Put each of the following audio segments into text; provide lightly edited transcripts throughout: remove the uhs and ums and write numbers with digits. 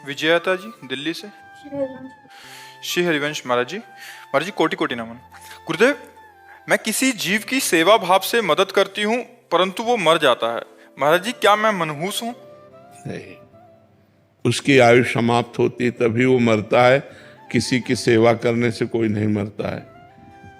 विजयता जी दिल्ली से। श्री हरिवंश महाराज जी कोटि कोटि नमन। गुरुदेव, मैं किसी जीव की सेवा भाव से मदद करती हूँ परंतु वो मर जाता है। महाराज जी, क्या मैं मनहूस हूँ? नहीं, उसकी आयु समाप्त होती तभी वो मरता है। किसी की सेवा करने से कोई नहीं मरता है।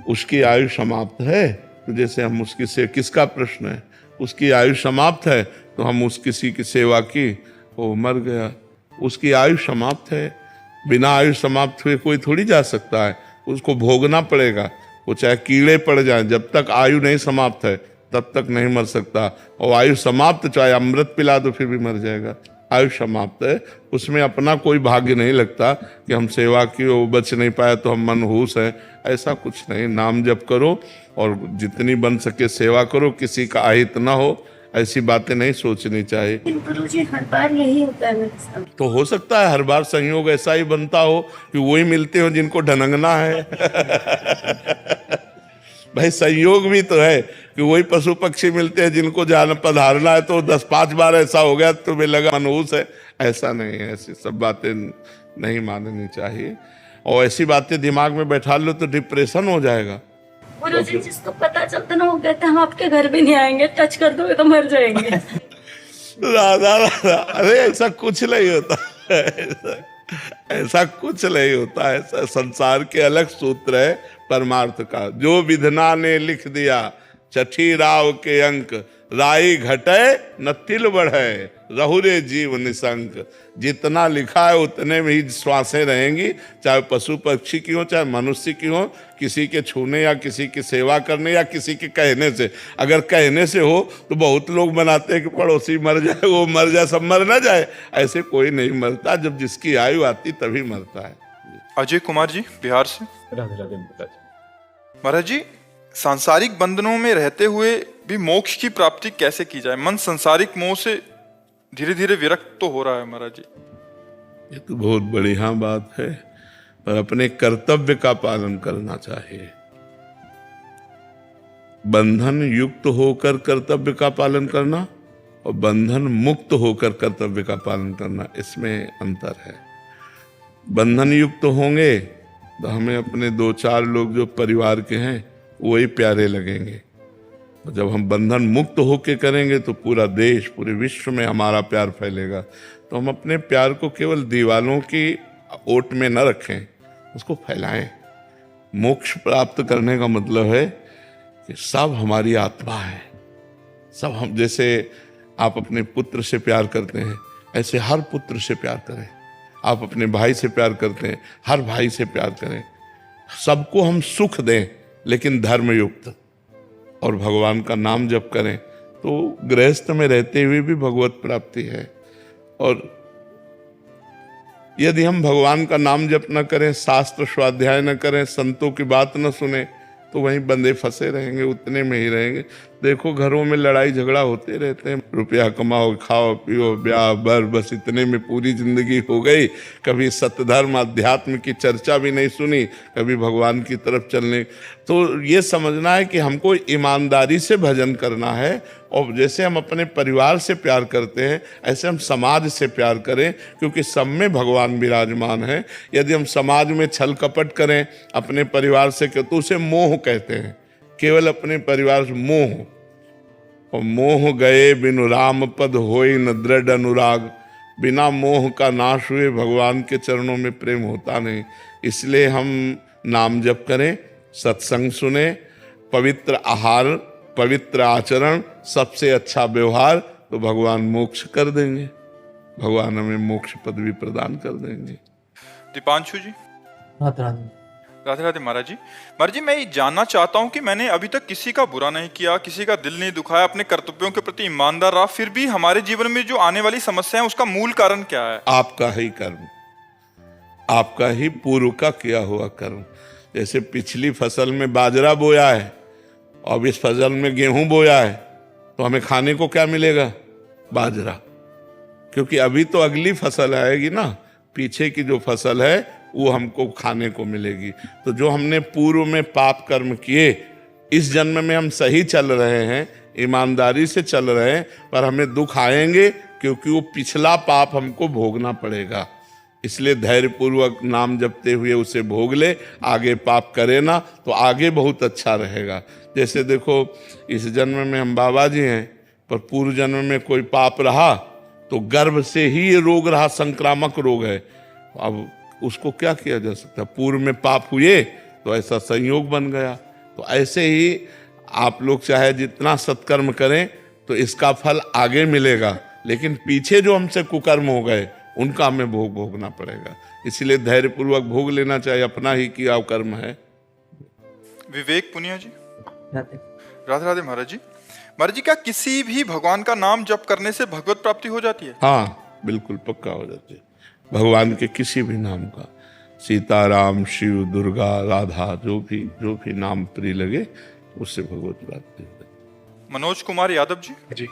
उसकी आयु समाप्त है तो जैसे हम उसकी से किसका प्रश्न है, उसकी आयु समाप्त है तो हम उस किसी की सेवा की, वो मर गया। उसकी आयु समाप्त है, बिना आयु समाप्त हुए कोई थोड़ी जा सकता है, उसको भोगना पड़ेगा। वो चाहे कीड़े पड़ जाए, जब तक आयु नहीं समाप्त है तब तक नहीं मर सकता। और आयु समाप्त चाहे अमृत पिला दो फिर भी मर जाएगा। आयु समाप्त है, उसमें अपना कोई भाग्य नहीं लगता कि हम सेवा की, वो बच नहीं पाया तो हम मनहूस हैं। ऐसा कुछ नहीं। नाम जप करो और जितनी बन सके सेवा करो, किसी का अहित ना हो, ऐसी बातें नहीं सोचनी चाहिए। गुरुजी, हर बार यही होता है मेरे साथ। तो हो सकता है हर बार संयोग ऐसा ही बनता हो कि वही मिलते हो जिनको ढनंगना है। भाई संयोग भी तो है कि वही पशु पक्षी मिलते हैं जिनको जान पधारना है, तो 10-5 बार ऐसा हो गया तुम्हें लगा मनहूस है। ऐसा नहीं है, ऐसी सब बातें नहीं माननी चाहिए। और ऐसी बातें दिमाग में बैठा लो तो डिप्रेशन हो जाएगा। गुरुजी, जिसको पता चलता ना वो कहते हम आपके घर भी नहीं आएंगे, टच कर दोगे तो मर जाएंगे। राधा राधा, अरे ऐसा कुछ नहीं होता। ऐसा कुछ नहीं होता है। संसार के अलग सूत्र है परमार्थ का। जो विधना ने लिख दिया छठी राव के अंक, राई घटे न तिल बढ़े, रहुरे जीव निशंक। जितना लिखा है उतने में ही श्वासें रहेंगी, चाहे पशु पक्षी की हो चाहे मनुष्य की हो। किसी के छूने या किसी की सेवा करने या किसी के कहने से, अगर कहने से हो तो बहुत लोग बनाते हैं कि पड़ोसी मर जाए, वो मर जाए, सब मर ना जाए। ऐसे कोई नहीं मरता, जब जिसकी आयु आती तभी मरता है। अजय कुमार जी बिहार से। राधे राधे महाराज। महाराज जी, सांसारिक बंधनों में रहते हुए भी मोक्ष की प्राप्ति कैसे की जाए? मन सांसारिक मोह से धीरे धीरे विरक्त तो हो रहा है महाराज जी। ये तो बहुत बढ़िया बात है, पर अपने कर्तव्य का पालन करना चाहिए। बंधन युक्त होकर कर्तव्य का पालन करना और बंधन मुक्त होकर कर्तव्य का पालन करना, इसमें अंतर है। बंधन युक्त होंगे तो हमें अपने 2-4 लोग जो परिवार के हैं वही प्यारे लगेंगे। जब हम बंधन मुक्त होके करेंगे तो पूरा देश, पूरे विश्व में हमारा प्यार फैलेगा। तो हम अपने प्यार को केवल दीवालों की ओट में न रखें, उसको फैलाएं। मोक्ष प्राप्त करने का मतलब है कि सब हमारी आत्मा है। सब हम, जैसे आप अपने पुत्र से प्यार करते हैं ऐसे हर पुत्र से प्यार करें। आप अपने भाई से प्यार करते हैं, हर भाई से प्यार करें। सबको हम सुख दें लेकिन धर्मयुक्त, और भगवान का नाम जप करें तो गृहस्थ में रहते हुए भी भगवत प्राप्ति है। और यदि हम भगवान का नाम जप न करें, शास्त्र स्वाध्याय न करें, संतों की बात न सुने, तो वहीं बंधे फंसे रहेंगे, उतने में ही रहेंगे। देखो घरों में लड़ाई झगड़ा होते रहते हैं। रुपया कमाओ, खाओ पियो, ब्याह बर, बस इतने में पूरी जिंदगी हो गई। कभी सत्यधर्म अध्यात्म की चर्चा भी नहीं सुनी, कभी भगवान की तरफ चलने। तो ये समझना है कि हमको ईमानदारी से भजन करना है। और जैसे हम अपने परिवार से प्यार करते हैं ऐसे हम समाज से प्यार करें, क्योंकि सब में भगवान विराजमान है। यदि हम समाज में छल कपट करें अपने परिवार से तो उसे मोह कहते हैं। केवल अपने परिवार से मोह, और मोह गए बिनु राम पद होई न दृढ़ अनुराग। बिना मोह का नाश हुए भगवान के चरणों में प्रेम होता नहीं। इसलिए हम नाम जप करें, सत्संग सुने, पवित्र आहार, पवित्र आचरण, सबसे अच्छा व्यवहार, तो भगवान मोक्ष कर देंगे। भगवान हमें मोक्ष पद भी प्रदान कर देंगे। दीपांशु जी। राधे राधे। राधे राधे महाराज जी। महाराज जी, मैं ये जानना चाहता हूँ कि मैंने अभी तक किसी का बुरा नहीं किया, किसी का दिल नहीं दुखाया, अपने कर्तव्यों के प्रति ईमानदार रहा, फिर भी हमारे जीवन में जो आने वाली समस्या है उसका मूल कारण क्या है? आपका ही कर्म, आपका ही पूर्व का किया हुआ कर्म। जैसे पिछली फसल में बाजरा बोया है और इस फसल में गेहूं बोया है, तो हमें खाने को क्या मिलेगा? बाजरा। क्योंकि अभी तो अगली फसल आएगी ना, पीछे की जो फसल है वो हमको खाने को मिलेगी। तो जो हमने पूर्व में पाप कर्म किए, इस जन्म में हम सही चल रहे हैं, ईमानदारी से चल रहे हैं, पर हमें दुख आएंगे क्योंकि वो पिछला पाप हमको भोगना पड़ेगा। इसलिए धैर्यपूर्वक नाम जपते हुए उसे भोग ले, आगे पाप करे ना तो आगे बहुत अच्छा रहेगा। जैसे देखो इस जन्म में हम बाबा जी हैं, पर पूर्व जन्म में कोई पाप रहा तो गर्भ से ही ये रोग रहा, संक्रामक रोग है। अब उसको क्या किया जा सकता है? पूर्व में पाप हुए तो ऐसा संयोग बन गया। तो ऐसे ही आप लोग चाहे जितना सत्कर्म करें तो इसका फल आगे मिलेगा, लेकिन पीछे जो हमसे कुकर्म हो गए उनका हमें भोगना पड़ेगा। इसलिए धैर्यपूर्वक भोग लेना चाहिए, अपना ही किया कर्म है। विवेक पुनिया जी। राधे राधे राधे महाराज जी। महाराज जी, क्या किसी भी भगवान का नाम जप करने से भगवत प्राप्ति हो जाती है? हाँ बिल्कुल पक्का हो जाती है। भगवान के किसी भी नाम का, सीताराम, शिव, दुर्गा, राधा, जो भी नाम प्रिय लगे उससे भगवत प्राप्ति हो जाती है। मनोज कुमार यादव जी। जी।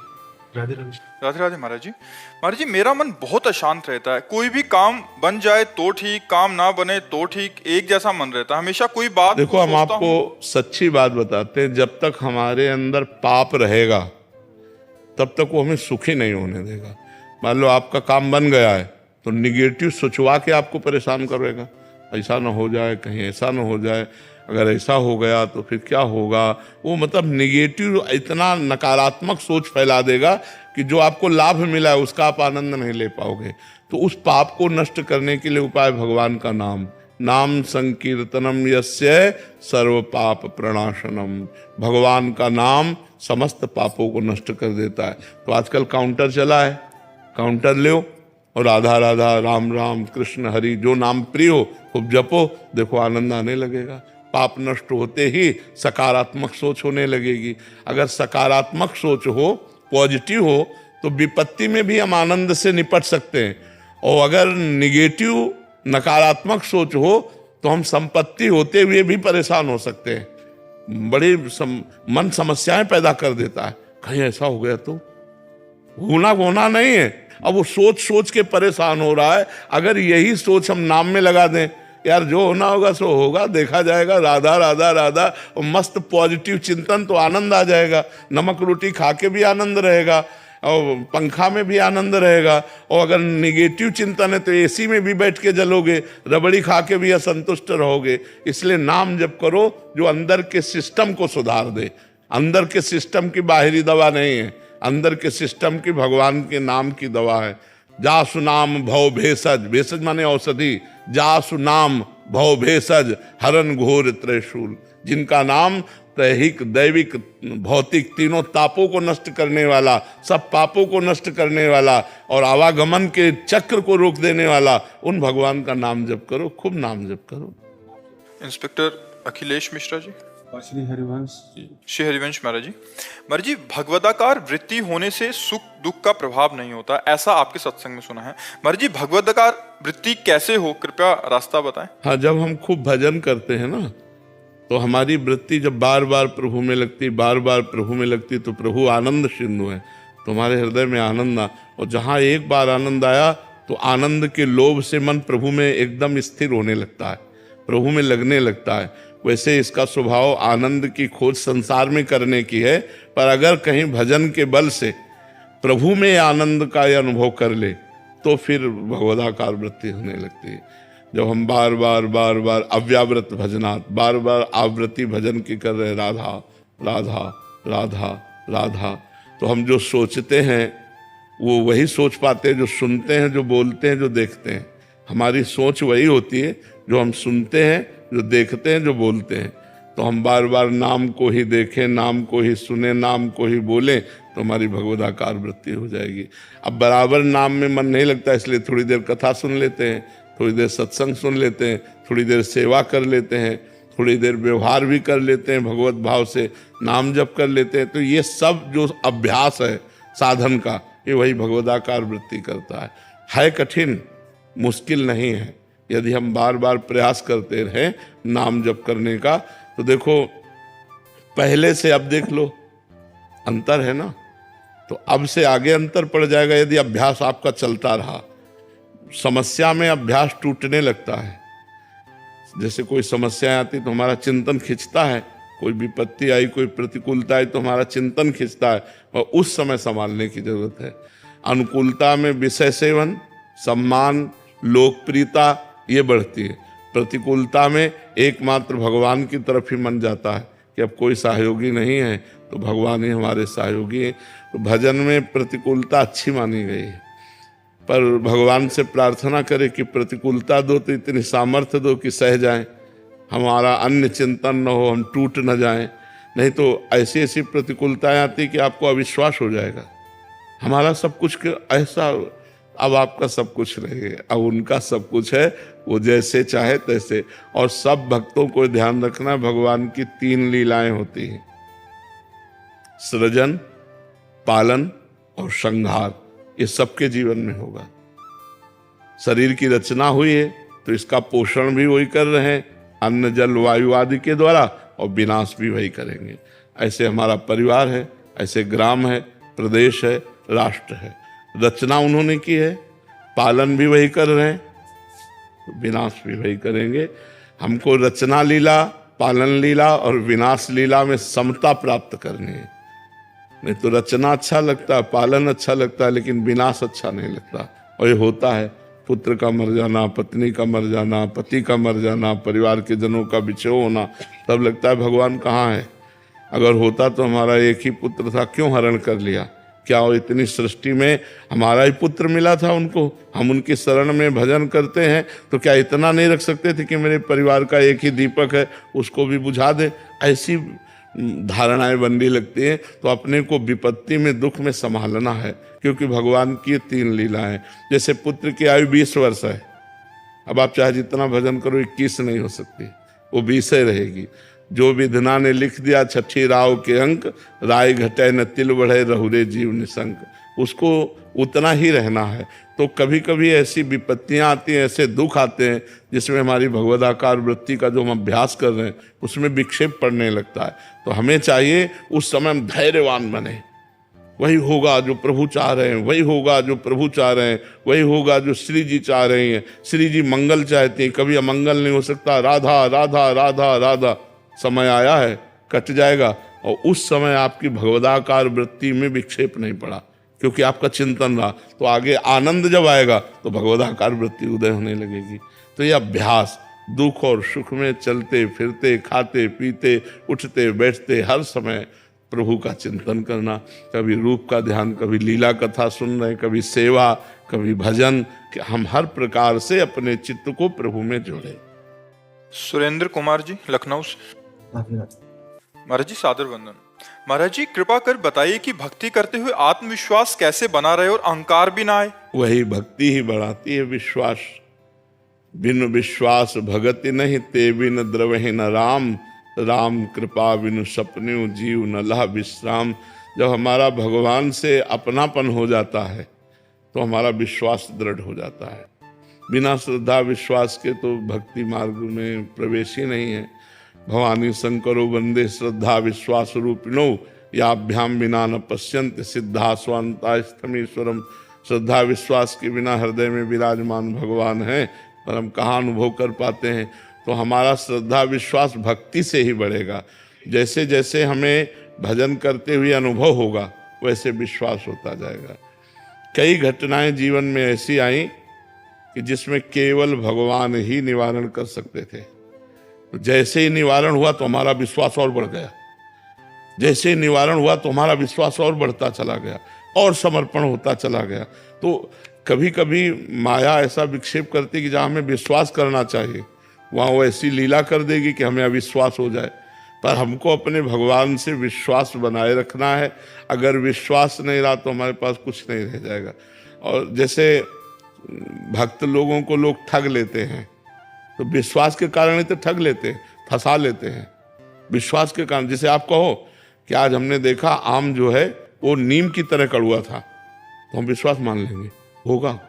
राधे राधे। राधे राधे महाराज जी। महाराज जी, मेरा मन बहुत अशांत रहता है। कोई भी काम बन जाए तो ठीक, काम ना बने तो ठीक, एक जैसा मन रहता है। हमेशा कोई बात देखो हम आपको सच्ची बात बताते हैं, जब तक हमारे अंदर पाप रहेगा तब तक वो हमें सुखी नहीं होने देगा। मान लो आपका काम बन गया है तो निगेटिव सोचवा के आपको परेशान करेगा, ऐसा ना हो जाए, कहीं ऐसा ना हो जाए, अगर ऐसा हो गया तो फिर क्या होगा। वो मतलब निगेटिव इतना नकारात्मक सोच फैला देगा कि जो आपको लाभ मिला है उसका आप आनंद नहीं ले पाओगे। तो उस पाप को नष्ट करने के लिए उपाय भगवान का नाम, नाम संकीर्तनम यस्य सर्व पाप प्रणाशनम। भगवान का नाम समस्त पापों को नष्ट कर देता है। तो आजकल काउंटर चला है, काउंटर लो और राधा राधा, राम राम, कृष्ण हरि, जो नाम प्रिय हो खूब जपो, देखो आनंद आने लगेगा। पाप नष्ट होते ही सकारात्मक सोच होने लगेगी। अगर सकारात्मक सोच हो, पॉजिटिव हो, तो विपत्ति में भी हम आनंद से निपट सकते हैं। और अगर निगेटिव नकारात्मक सोच हो तो हम संपत्ति होते हुए भी परेशान हो सकते हैं। बड़ी मन समस्याएं पैदा कर देता है, कहीं ऐसा हो गया तो होना नहीं है। अब वो सोच के परेशान हो रहा है। अगर यही सोच हम नाम में लगा दें, यार जो होना होगा सो होगा, देखा जाएगा, राधा राधा राधा, और मस्त पॉजिटिव चिंतन, तो आनंद आ जाएगा। नमक रोटी खा के भी आनंद रहेगा और पंखा में भी आनंद रहेगा। और अगर निगेटिव चिंतन है तो एसी में भी बैठ के जलोगे, रबड़ी खा के भी असंतुष्ट रहोगे। इसलिए नाम जप करो जो अंदर के सिस्टम को सुधार दे। अंदर के सिस्टम की बाहरी दवा नहीं है, अंदर के सिस्टम की भगवान के नाम की दवा है। जासु नाम भव भेषज, भेषज माने औषधि, जासु नाम भव भेषज हरन घोर त्रिशूल। जिनका नाम दैहिक, दैविक, भौतिक तीनों तापों को नष्ट करने वाला, सब पापों को नष्ट करने वाला और आवागमन के चक्र को रोक देने वाला, उन भगवान का नाम जप करो, खूब नाम जप करो। इंस्पेक्टर अखिलेश मिश्रा जी। श्री हरिवंश जी। श्री हरिवंश महाराज जी। महाराज जी, भगवदाकार वृत्ति होने से सुख दुख का प्रभाव नहीं होता, ऐसा आपके सत्संग में सुना है। महाराज जी, भगवदाकार वृत्ति कैसे हो, कृपया रास्ता बताएं। हाँ, जब हम खूब भजन करते हैं ना तो हमारी वृत्ति जब बार बार प्रभु में लगती, बार बार प्रभु में लगती, तो प्रभु आनंद सिंधु है, तुम्हारे हृदय में आनंद आ। और जहाँ एक बार आनंद आया तो आनंद के लोभ से मन प्रभु में एकदम स्थिर होने लगता है, प्रभु में लगने लगता है। वैसे इसका स्वभाव आनंद की खोज संसार में करने की है, पर अगर कहीं भजन के बल से प्रभु में आनंद का अनुभव कर ले तो फिर भगवदाकार वृत्ति होने लगती है। जब हम बार बार अव्यावृत भजनात्, बार बार आवृत्ति भजन की कर रहे, राधा राधा राधा राधा, तो हम जो सोचते हैं वो वही सोच पाते हैं, जो सुनते हैं, जो बोलते हैं, जो देखते हैं। हमारी सोच वही होती है जो हम सुनते हैं, जो देखते हैं, जो बोलते हैं। तो हम बार बार नाम को ही देखें, नाम को ही सुने, नाम को ही बोलें, तो हमारी भगवदाकार वृत्ति हो जाएगी। अब बराबर नाम में मन नहीं लगता, इसलिए थोड़ी देर कथा सुन लेते हैं, थोड़ी देर सत्संग सुन लेते हैं, थोड़ी देर सेवा कर लेते हैं, थोड़ी देर व्यवहार भी कर लेते हैं, भगवत भाव से नाम जप कर लेते हैं। तो ये सब जो अभ्यास है साधन का, ये वही भगवदाकार वृत्ति करता है। कठिन, मुश्किल नहीं है। यदि हम बार बार प्रयास करते रहें नाम जप करने का, तो देखो पहले से अब देख लो अंतर है ना, तो अब से आगे अंतर पड़ जाएगा यदि अभ्यास आपका चलता रहा। समस्या में अभ्यास टूटने लगता है। जैसे कोई समस्या आती तो हमारा चिंतन खिंचता है, कोई विपत्ति आई, कोई प्रतिकूलता आई तो हमारा चिंतन खिंचता है, और उस समय संभालने की जरूरत है। अनुकूलता में विषय सेवन, सम्मान, लोकप्रियता ये बढ़ती है। प्रतिकूलता में एकमात्र भगवान की तरफ ही मन जाता है कि अब कोई सहयोगी नहीं है तो भगवान ही हमारे सहयोगी हैं। तो भजन में प्रतिकूलता अच्छी मानी गई है, पर भगवान से प्रार्थना करें कि प्रतिकूलता दो तो इतनी सामर्थ्य दो कि सह जाएं, हमारा अन्य चिंतन न हो, हम टूट न जाएं। नहीं तो ऐसी ऐसी प्रतिकूलताएं आती कि आपको अविश्वास हो जाएगा, हमारा सब कुछ ऐसा, अब आपका सब कुछ नहीं है, अब उनका सब कुछ है, वो जैसे चाहे तैसे। और सब भक्तों को ध्यान रखना, भगवान की 3 लीलाएं होती हैं, सृजन, पालन और संहार। ये सबके जीवन में होगा। शरीर की रचना हुई है तो इसका पोषण भी वही कर रहे हैं, अन्न जल वायु आदि के द्वारा, और विनाश भी वही करेंगे। ऐसे हमारा परिवार है, ऐसे ग्राम है, प्रदेश है, राष्ट्र है। रचना उन्होंने की है, पालन भी वही कर रहे हैं, विनाश भी वही करेंगे। हमको रचना लीला, पालन लीला और विनाश लीला में समता प्राप्त करनी है। नहीं तो रचना अच्छा लगता है, पालन अच्छा लगता है, लेकिन विनाश अच्छा नहीं लगता। और ये होता है, पुत्र का मर जाना, पत्नी का मर जाना, पति का मर जाना, परिवार के जनों का बिछोह होना, तब लगता है भगवान कहाँ है। अगर होता तो हमारा एक ही पुत्र था, क्यों हरण कर लिया? क्या वो इतनी सृष्टि में हमारा ही पुत्र मिला था उनको, हम उनकी शरण में भजन करते हैं तो क्या इतना नहीं रख सकते थे कि मेरे परिवार का एक ही दीपक है, उसको भी बुझा दे? ऐसी धारणाएं बनने लगती हैं। तो अपने को विपत्ति में, दुख में संभालना है, क्योंकि भगवान की 3 लीलाएं। जैसे पुत्र की आयु 20 वर्ष है, अब आप चाहे जितना भजन करो 21 नहीं हो सकती, वो 20 ही रहेगी। जो विधना ने लिख दिया 6 राव के अंक, राय घटे न तिल बढ़े रहुरे जीव निशंक, उसको उतना ही रहना है। तो कभी कभी ऐसी विपत्तियां आती हैं, ऐसे दुख आते हैं जिसमें हमारी भगवदाकार वृत्ति का जो हम अभ्यास कर रहे हैं उसमें विक्षेप पड़ने लगता है। तो हमें चाहिए उस समय हम धैर्यवान बने, वही होगा जो प्रभु चाह रहे हैं, वही होगा जो प्रभु चाह रहे हैं, वही होगा जो श्री जी चाह रही हैं। श्री जी मंगल चाहती हैं, कभी अमंगल नहीं हो सकता। राधा राधा राधा राधा, समय आया है, कट जाएगा। और उस समय आपकी भगवदाकार वृत्ति में विक्षेप नहीं पड़ा, क्योंकि आपका चिंतन रहा। तो आगे आनंद जब आएगा तो भगवदाकार वृत्ति उदय होने लगेगी। तो ये अभ्यास, दुख और सुख में चलते फिरते, खाते पीते, उठते बैठते, हर समय प्रभु का चिंतन करना। कभी रूप का ध्यान, कभी लीला कथा सुन रहे, कभी सेवा, कभी भजन, कि हम हर प्रकार से अपने चित्त को प्रभु में जोड़े। सुरेंद्र कुमार जी, लखनऊ से। महाराज जी सादर वंदन। महाराज जी कृपा कर बताइए कि भक्ति करते हुए आत्मविश्वास कैसे बना रहे और अहंकार भी ना आए। वही भक्ति ही बढ़ाती है विश्वास। बिन विश्वास भगति नहीं, ते बिन द्रवहि न राम, राम कृपा बिनु सपन्यु जीव न लह विश्राम। जब हमारा भगवान से अपनापन हो जाता है तो हमारा विश्वास दृढ़ हो जाता है। बिना श्रद्धा विश्वास के तो भक्ति मार्ग में प्रवेश ही नहीं है। भवानी शंकरो वंदे श्रद्धा विश्वास रूपिणो, याभ्याम बिना न पश्यन्ति सिद्धा स्वान्तास्तमीश्वरम। श्रद्धा विश्वास के बिना हृदय में विराजमान भगवान हैं, पर हम कहाँ अनुभव कर पाते हैं। तो हमारा श्रद्धा विश्वास भक्ति से ही बढ़ेगा। जैसे जैसे हमें भजन करते हुए अनुभव होगा वैसे विश्वास होता जाएगा। कई घटनाएं जीवन में ऐसी आई कि जिसमें केवल भगवान ही निवारण कर सकते थे। तो जैसे ही निवारण हुआ तो हमारा विश्वास और बढ़ गया, जैसे ही निवारण हुआ तो हमारा विश्वास और बढ़ता चला गया और समर्पण होता चला गया। तो कभी कभी माया ऐसा विक्षेप करती कि जहाँ हमें विश्वास करना चाहिए वहाँ वो ऐसी लीला कर देगी कि हमें अविश्वास हो जाए। पर हमको अपने भगवान से विश्वास बनाए रखना है। अगर विश्वास नहीं रहा तो हमारे पास कुछ नहीं रह जाएगा। और जैसे भक्त लोगों को लोग ठग लेते हैं, तो विश्वास के कारण ही तो ठग लेते हैं, फंसा लेते हैं विश्वास के कारण। जैसे आप कहो कि आज हमने देखा आम जो है वो नीम की तरह कड़वा था, तो हम विश्वास मान लेंगे, होगा,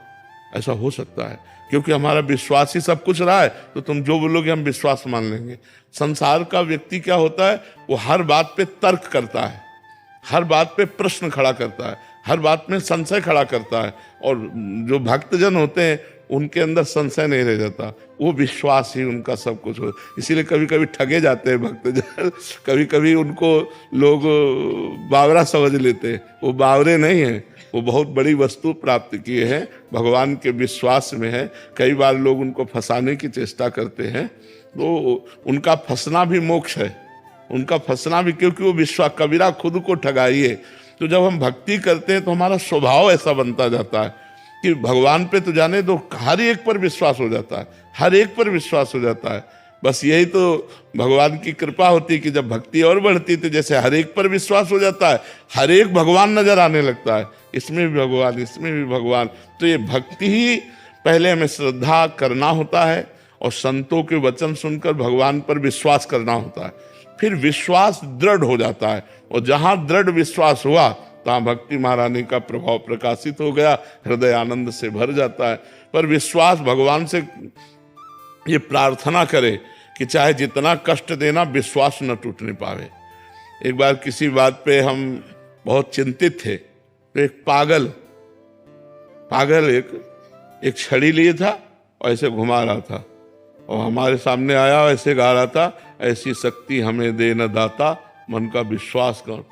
ऐसा हो सकता है, क्योंकि हमारा विश्वास ही सब कुछ रहा है। तो तुम जो बोलोगे हम विश्वास मान लेंगे। संसार का व्यक्ति क्या होता है, वो हर बात पे तर्क करता है, हर बात पे प्रश्न खड़ा करता है, हर बात में संशय खड़ा करता है। और जो भक्तजन होते हैं उनके अंदर संशय नहीं रह जाता, वो विश्वास ही उनका सब कुछ हो। इसीलिए कभी कभी ठगे जाते हैं भक्तजन, कभी कभी उनको लोग बावरा समझ लेते हैं, वो बावरे नहीं हैं, वो बहुत बड़ी वस्तु प्राप्त किए हैं, भगवान के विश्वास में है। कई बार लोग उनको फंसाने की चेष्टा करते हैं, तो उनका फंसना भी मोक्ष है, उनका फंसना भी, क्योंकि वो विश्वास, कबीरा खुद को ठगाइए। तो जब हम भक्ति करते हैं तो हमारा स्वभाव ऐसा बनता जाता है कि भगवान पे तो जाने दो, हर एक पर विश्वास हो जाता है, हर एक पर विश्वास हो जाता है। बस यही तो भगवान की कृपा होती है कि जब भक्ति और बढ़ती तो जैसे हर एक पर विश्वास हो जाता है, हर एक भगवान नजर आने लगता है, इसमें भी भगवान, इसमें भी भगवान। तो ये भक्ति ही पहले हमें श्रद्धा करना होता है और संतों के वचन सुनकर भगवान पर विश्वास करना होता है, फिर विश्वास दृढ़ हो जाता है, और जहां दृढ़ विश्वास हुआ तहां भक्ति महारानी का प्रभाव प्रकाशित हो गया, हृदय आनंद से भर जाता है। पर विश्वास, भगवान से ये प्रार्थना करे कि चाहे जितना कष्ट देना, विश्वास न टूटने पावे। एक बार किसी बात पे हम बहुत चिंतित थे, तो एक पागल एक छड़ी लिए था और ऐसे घुमा रहा था, और हमारे सामने आया, ऐसे गा रहा था, ऐसी शक्ति हमें दे न दाता, मन का विश्वास कर।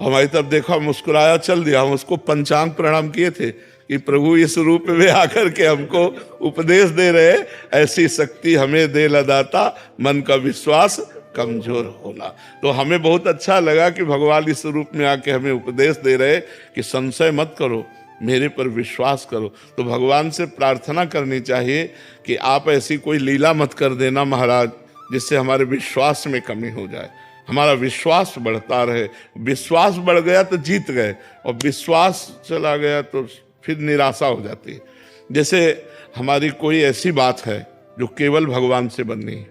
हमारी तरफ देखा, मुस्कुराया, चल दिया। हम उसको पंचांग प्रणाम किए थे कि प्रभु इस रूप में आकर के हमको उपदेश दे रहे, ऐसी शक्ति हमें दे न दाता, मन का विश्वास कमजोर होना। तो हमें बहुत अच्छा लगा कि भगवान इस रूप में आके हमें उपदेश दे रहे कि संशय मत करो, मेरे पर विश्वास करो। तो भगवान से प्रार्थना करनी चाहिए कि आप ऐसी कोई लीला मत कर देना महाराज जिससे हमारे विश्वास में कमी हो जाए, हमारा विश्वास बढ़ता रहे। विश्वास बढ़ गया तो जीत गए, और विश्वास चला गया तो फिर निराशा हो जाती है। जैसे हमारी कोई ऐसी बात है जो केवल भगवान से बननी है,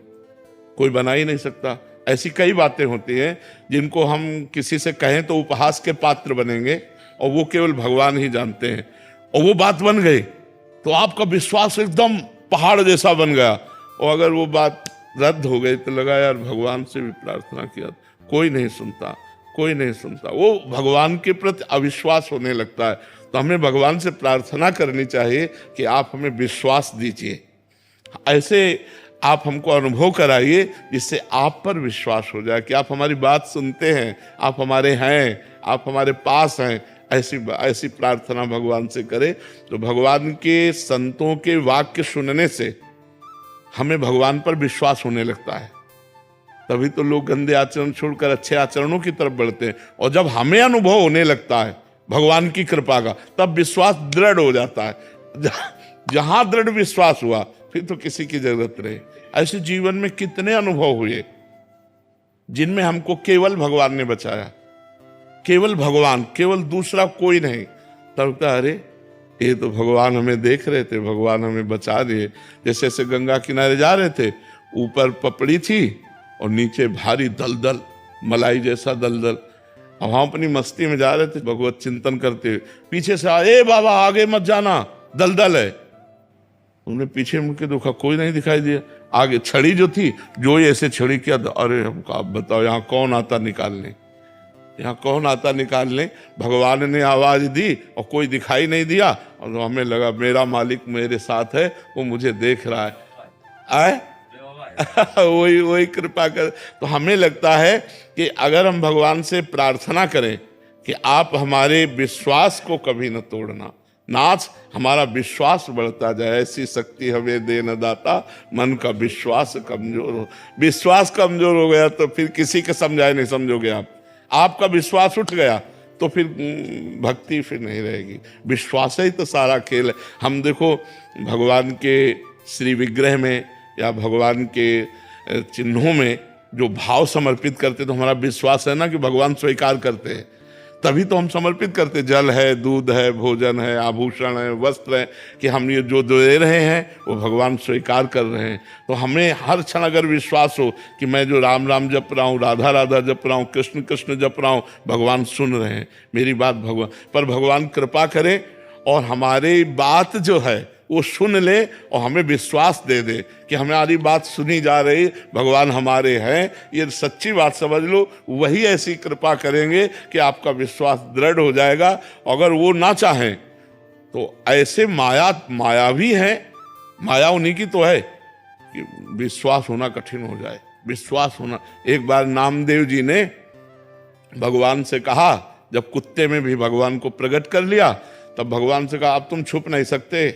कोई बना ही नहीं सकता। ऐसी कई बातें होती हैं जिनको हम किसी से कहें तो उपहास के पात्र बनेंगे, और वो केवल भगवान ही जानते हैं, और वो बात बन गई तो आपका विश्वास एकदम पहाड़ जैसा बन गया। और अगर वो बात रद्द हो गई तो लगा यार भगवान से भी प्रार्थना किया, कोई नहीं सुनता, कोई नहीं सुनता, वो भगवान के प्रति अविश्वास होने लगता है। तो हमें भगवान से प्रार्थना करनी चाहिए कि आप हमें विश्वास दीजिए, ऐसे आप हमको अनुभव कराइए जिससे आप पर विश्वास हो जाए कि आप हमारी बात सुनते हैं, आप हमारे हैं, आप हमारे पास हैं। ऐसी प्रार्थना भगवान से करें तो भगवान के संतों के वाक्य सुनने से हमें भगवान पर विश्वास होने लगता है। तभी तो लोग गंदे आचरण छोड़कर अच्छे आचरणों की तरफ बढ़ते हैं, और जब हमें अनुभव होने लगता है भगवान की कृपा का, तब विश्वास दृढ़ हो जाता है। जहां दृढ़ विश्वास हुआ फिर तो किसी की जरूरत रहे। ऐसे जीवन में कितने अनुभव हुए जिनमें हमको केवल भगवान ने बचाया, केवल भगवान, केवल दूसरा कोई नहीं। तब लगता है अरे ये तो भगवान हमें देख रहे थे, भगवान हमें बचा दिए। जैसे ऐसे गंगा किनारे जा रहे थे, ऊपर पपड़ी थी और नीचे भारी दलदल, मलाई जैसा दलदल। अब हम अपनी मस्ती में जा रहे थे भगवत चिंतन करते हुए, पीछे से ए बाबा आगे मत जाना, दलदल है। उन्हें पीछे मुड़ के देखा, कोई नहीं दिखाई दिया। आगे छड़ी जो थी, जो ऐसे छड़ी किया, अरे हमको आप बताओ यहाँ कौन आता निकालने, यहाँ कौन आता निकालने। भगवान ने आवाज दी और कोई दिखाई नहीं दिया, और हमें लगा मेरा मालिक मेरे साथ है, वो मुझे देख रहा है, आए वही कृपा कर। तो हमें लगता है कि अगर हम भगवान से प्रार्थना करें कि आप हमारे विश्वास को कभी न तोड़ना, नाथ हमारा विश्वास बढ़ता जाए, ऐसी शक्ति हमें दे न दाता, मन का विश्वास कमजोर हो। विश्वास कमजोर हो गया तो फिर किसी के समझाए नहीं समझोगे आप, आपका विश्वास उठ गया तो फिर भक्ति फिर नहीं रहेगी। विश्वास ही तो सारा खेल है। हम देखो भगवान के श्री विग्रह में या भगवान के चिन्हों में जो भाव समर्पित करते, तो हमारा विश्वास है ना कि भगवान स्वीकार करते हैं, तभी तो हम समर्पित करते। जल है, दूध है, भोजन है, आभूषण है, वस्त्र है, कि हम ये जो दे रहे हैं वो भगवान स्वीकार कर रहे हैं। तो हमें हर क्षण अगर विश्वास हो कि मैं जो राम राम जप रहा हूँ, राधा राधा जप रहा हूँ, कृष्ण कृष्ण जप रहा हूँ, भगवान सुन रहे हैं मेरी बात। भगवान पर भगवान कृपा करे और हमारी बात जो है वो सुन ले और हमें विश्वास दे दे कि हमारी बात सुनी जा रही, भगवान हमारे हैं, ये सच्ची बात समझ लो। वही ऐसी कृपा करेंगे कि आपका विश्वास दृढ़ हो जाएगा। अगर वो ना चाहें तो ऐसे माया भी है, माया उन्हीं की तो है कि विश्वास होना कठिन हो जाए। विश्वास होना, एक बार नामदेव जी ने भगवान से कहा, जब कुत्ते में भी भगवान को प्रकट कर लिया, तब भगवान से कहा अब तुम छुप नहीं सकते।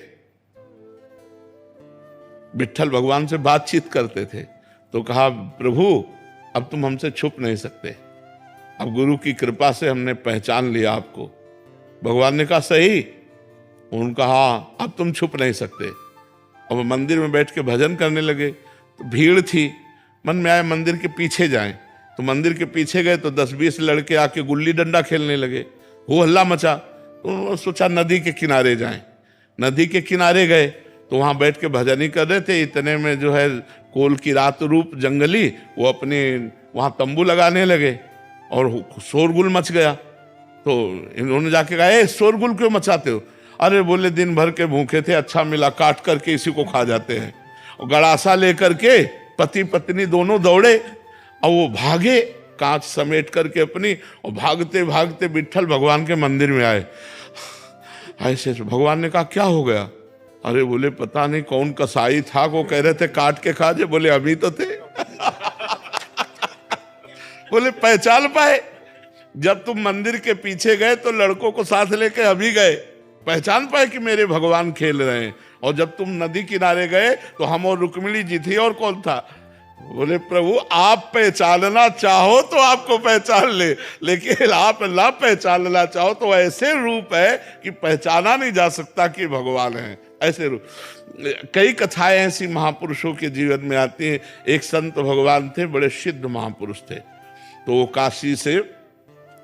विट्ठल भगवान से बातचीत करते थे, तो कहा प्रभु अब तुम हमसे छुप नहीं सकते, अब गुरु की कृपा से हमने पहचान लिया आपको। भगवान ने कहा सही। उन्होंने कहा हाँ, अब तुम छुप नहीं सकते। अब मंदिर में बैठ के भजन करने लगे, तो भीड़ थी, मन में आया मंदिर के पीछे जाएं। तो मंदिर के पीछे गए तो 10-20 लड़के आके गुल्ली डंडा खेलने लगे, हो हल्ला मचा। तो उन्होंने सोचा नदी के किनारे जाएं। नदी के किनारे गए तो वहां बैठ के भजन ही कर रहे थे। इतने में जो है कोल की रात रूप जंगली वो अपने वहां तंबू लगाने लगे और शोरगुल मच गया। तो इन्होंने जाके कहा ए शोरगुल क्यों मचाते हो? अरे बोले दिन भर के भूखे थे, अच्छा मिला, काट करके इसी को खा जाते हैं। और गड़ासा लेकर के पति पत्नी दोनों दौड़े और वो भागे कांच समेट करके अपनी, और भागते भागते विट्ठल भगवान के मंदिर में आए। ऐसे भगवान ने कहा क्या हो गया? अरे बोले पता नहीं कौन कसाई था, वो कह रहे थे काट के खा जे। बोले अभी तो थे। बोले पहचान पाए? जब तुम मंदिर के पीछे गए तो लड़कों को साथ लेके अभी गए, पहचान पाए कि मेरे भगवान खेल रहे हैं। और जब तुम नदी किनारे गए तो हम और रुक्मिणी जी थी, और कौन था? बोले प्रभु आप पहचानना चाहो तो आपको पहचान ले, लेकिन आप ना पहचानना चाहो तो ऐसे रूप है कि पहचाना नहीं जा सकता कि भगवान है। ऐसे रूप। कई कथाएं ऐसी महापुरुषों के जीवन में आती हैं। एक संत भगवान थे, बड़े सिद्ध महापुरुष थे, तो वो काशी से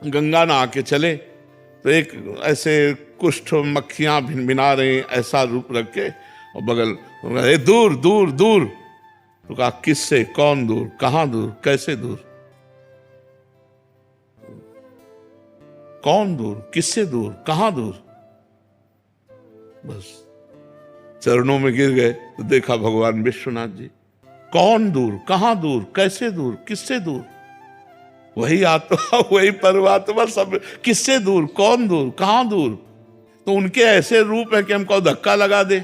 गंगा नहा के चले, तो एक ऐसे कुष्ठ मक्खियां भिनभिना रही ऐसा रूप रख के, और बगल दूर दूर दूर। तो कहा किससे? कौन दूर? कहां दूर? कैसे दूर? कौन दूर? किससे दूर? कहां दूर? बस चरणों में गिर गए तो देखा भगवान विश्वनाथ जी। कौन दूर? कहां दूर? कैसे दूर? किससे दूर? वही आत्मा, वही परमात्मा, सब किससे दूर? कौन दूर? कहां दूर? तो उनके ऐसे रूप है कि हम कहो धक्का लगा दे,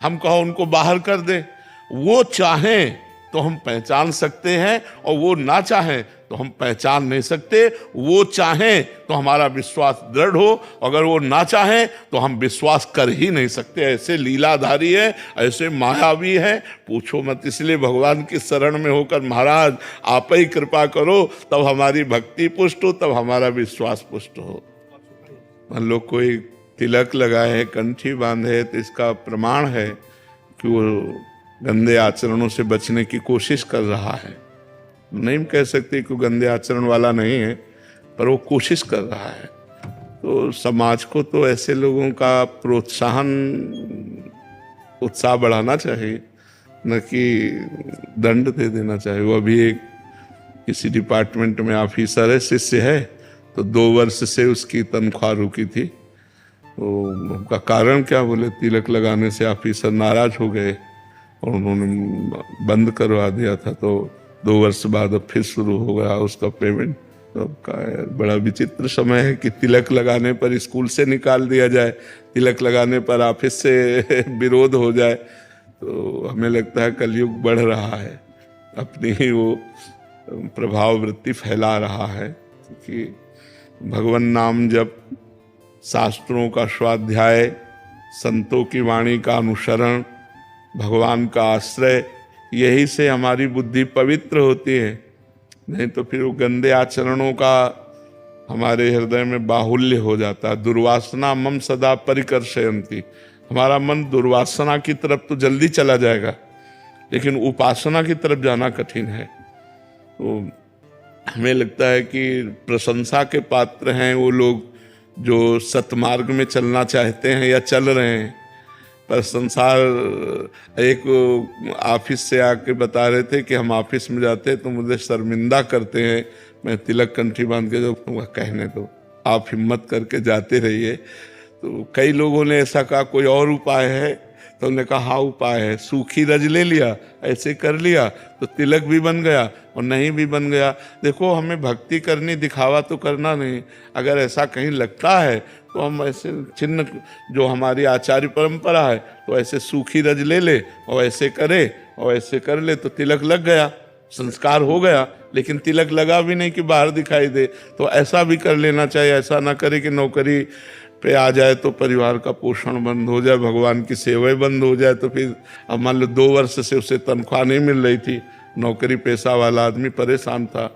हम कहो उनको बाहर कर दे। वो चाहें तो हम पहचान सकते हैं, और वो ना चाहें तो हम पहचान नहीं सकते। वो चाहें तो हमारा विश्वास दृढ़ हो, अगर वो ना चाहें तो हम विश्वास कर ही नहीं सकते। ऐसे लीलाधारी है, ऐसे मायावी है, पूछो मत। इसलिए भगवान की शरण में होकर महाराज आप ही कृपा करो, तब हमारी भक्ति पुष्ट हो, तब हमारा विश्वास पुष्ट हो। मान लो कोई तिलक लगाए है, कंठी बांधे, तो इसका प्रमाण है कि वो गंदे आचरणों से बचने की कोशिश कर रहा है। नहीं कह सकते कि गंदे आचरण वाला नहीं है, पर वो कोशिश कर रहा है। तो समाज को तो ऐसे लोगों का प्रोत्साहन, उत्साह बढ़ाना चाहिए, न कि दंड दे देना चाहिए। वो अभी एक किसी डिपार्टमेंट में ऑफिसर है, शिष्य है, तो 2 वर्ष से उसकी तनख्वाह रुकी थी। तो उनका कारण क्या? बोले तिलक लगाने से ऑफिसर नाराज हो गए और उन्होंने बंद करवा दिया था। तो 2 वर्ष बाद अब फिर शुरू हो गया उसका पेमेंट। तो का बड़ा विचित्र समय है कि तिलक लगाने पर स्कूल से निकाल दिया जाए, तिलक लगाने पर ऑफिस से विरोध हो जाए। तो हमें लगता है कलयुग बढ़ रहा है, अपनी ही वो प्रभाव वृत्ति फैला रहा है। कि भगवान नाम जप, शास्त्रों का स्वाध्याय, संतों की वाणी का अनुसरण, भगवान का आश्रय, यही से हमारी बुद्धि पवित्र होती है। नहीं तो फिर वो गंदे आचरणों का हमारे हृदय में बाहुल्य हो जाता है। दुर्वासना मम सदा परिकर्षयन्ति, हमारा मन दुर्वासना की तरफ तो जल्दी चला जाएगा, लेकिन उपासना की तरफ जाना कठिन है। तो हमें लगता है कि प्रशंसा के पात्र हैं वो लोग जो सतमार्ग में चलना चाहते हैं या चल रहे हैं। पर संसार, एक ऑफिस से आके बता रहे थे कि हम ऑफिस में जाते हैं तो मुझे शर्मिंदा करते हैं, मैं तिलक कंठी बांध के, जो कहने दो, आप हिम्मत करके जाते रहिए। तो कई लोगों ने ऐसा कहा कोई और उपाय है, तो उन्होंने कहा हाँ उपाय है, सूखी रज ले लिया, ऐसे कर लिया तो तिलक भी बन गया और नहीं भी बन गया। देखो हमें भक्ति करनी, दिखावा तो करना नहीं। अगर ऐसा कहीं लगता है तो हम ऐसे चिन्ह, जो हमारी आचार्य परंपरा है, तो ऐसे सूखी रज ले ले और ऐसे करे और ऐसे कर ले तो तिलक लग गया, संस्कार हो गया। लेकिन तिलक लगा भी नहीं कि बाहर दिखाई दे, तो ऐसा भी कर लेना चाहिए। ऐसा ना करे कि नौकरी पे आ जाए तो परिवार का पोषण बंद हो जाए, भगवान की सेवाएं बंद हो जाए। तो फिर अब मान लो 2 वर्ष से उसे तनख्वाह नहीं मिल रही थी, नौकरी पेशा वाला आदमी परेशान था।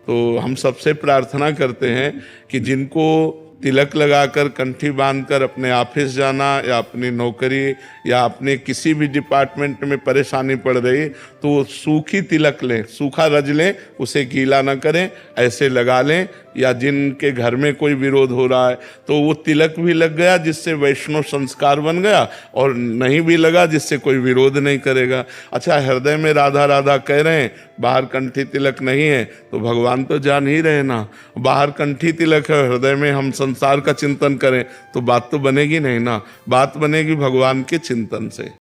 तो हम सबसे प्रार्थना करते हैं कि जिनको तिलक लगाकर कंठी बांधकर अपने ऑफिस जाना या अपनी नौकरी या अपने किसी भी डिपार्टमेंट में परेशानी पड़ रही, तो वो सूखी तिलक लें, सूखा रज लें, उसे गीला ना करें, ऐसे लगा लें। या जिनके घर में कोई विरोध हो रहा है तो वो तिलक भी लग गया जिससे वैष्णव संस्कार बन गया, और नहीं भी लगा जिससे कोई विरोध नहीं करेगा। अच्छा, हृदय में राधा राधा कह रहे हैं, बाहर कंठी तिलक नहीं है, तो भगवान तो जान ही रहे ना। बाहर कंठी तिलक है, हृदय में हम संसार का चिंतन करें तो बात तो बनेगी नहीं ना। बात बनेगी भगवान के चिंतन से।